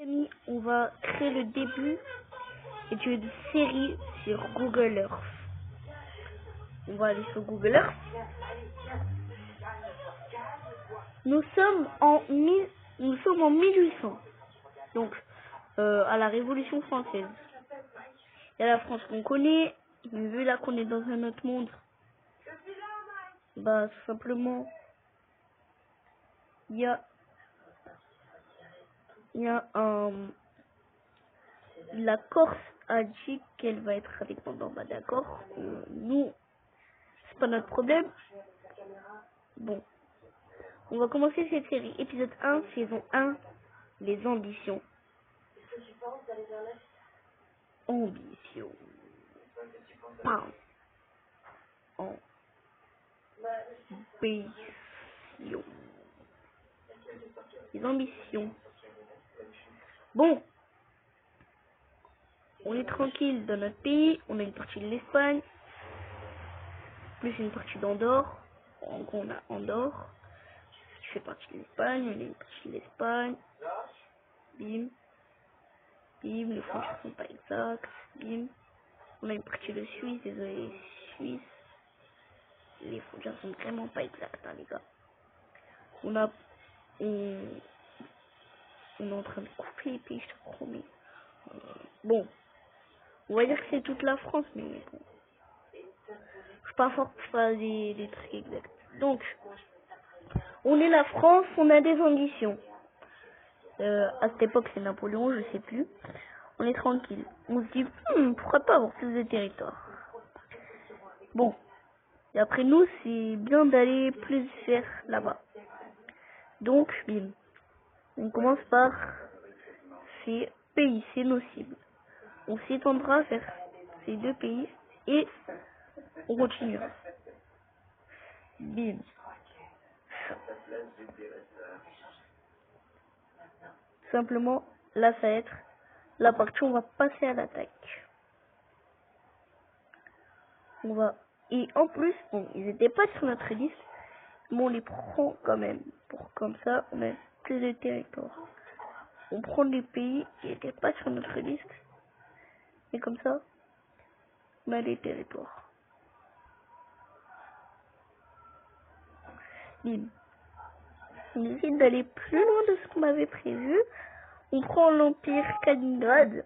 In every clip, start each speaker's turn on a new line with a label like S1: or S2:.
S1: Amis, on va créer le début d'une série sur Google Earth. On va aller sur Google Earth. Nous sommes en 1800, donc à la Révolution française. Il y a la France qu'on connaît, mais vu là qu'on est dans un autre monde, bah tout simplement il y a la Corse a dit qu'elle va être indépendante. Bah d'accord, nous c'est pas notre problème. Bon, on va commencer cette série, épisode 1, saison 1, les ambitions. Ambition. Pam. Ambition. Les ambitions. Bon, on est tranquille dans notre pays, on a une partie de l'Espagne, plus une partie d'Andorre. Donc on a Andorre, qui fait partie de l'Espagne, on a une partie de l'Espagne. Bim. Bim, les frontières sont pas exactes. Bim. On a une partie de Suisse, désolé, Suisse. Les frontières sont vraiment pas exactes, hein, les gars. On est en train de couper les pays, je te promets. Bon, on va dire que c'est toute la France, mais bon. Je suis pas fort pour faire des trucs exacts. Donc, on est la France, on a des ambitions. À cette époque, c'est Napoléon, je sais plus. On est tranquille. On se dit, pourquoi pas avoir plus de territoire. Bon. Et après nous, c'est bien d'aller plus vers là-bas. Donc, bim. On commence par ces pays, c'est nos cibles. On s'étendra vers ces deux pays et on continuera. Bim. Simplement, là, ça va être la partie où on va passer à l'attaque. Et en plus, bon, ils n'étaient pas sur notre liste, mais on les prend quand même. Comme ça, on a plus de territoire. On prend des pays qui n'étaient pas sur notre liste, et comme ça, on a des territoires. Bim. On décide d'aller plus loin de ce qu'on avait prévu. On prend l'Empire Kaliningrad.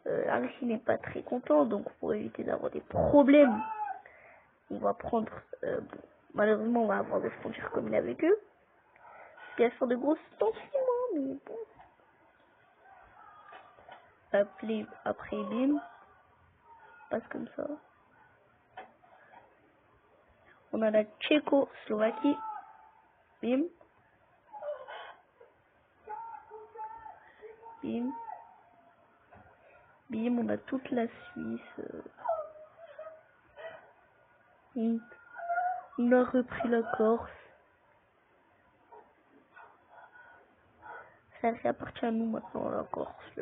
S1: La Russie n'est pas très content, donc pour éviter d'avoir des problèmes, on va prendre... bon, malheureusement, on va avoir des frontières communes avec eux. Il y a de grosses tensions, mais bon. Après, bim, passe comme ça. On a la Tchécoslovaquie. Bim. Bim. Bim, on a toute la Suisse. On a repris la Corse. Ça appartient à nous maintenant, la Corse.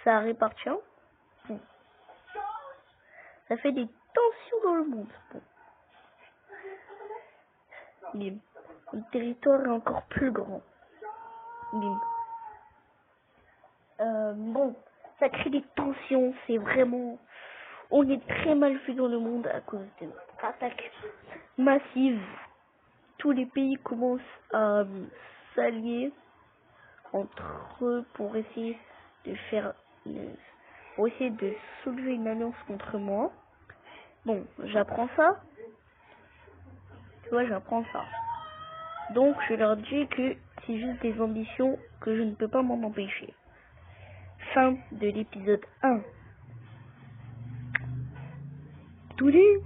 S1: Ça répartit. Bon. Ça fait des tensions dans le monde. Bon. Bim. Le territoire est encore plus grand. Bim. Bon, ça crée des tensions, c'est vraiment... On est très mal vu dans le monde à cause de notre attaque massive. Tous les pays commencent à s'allier entre eux pour essayer de soulever une alliance contre moi. Bon, j'apprends ça. Tu vois, j'apprends ça. Donc, je leur dis que c'est juste des ambitions que je ne peux pas m'en empêcher. Fin de l'épisode 1. Tous les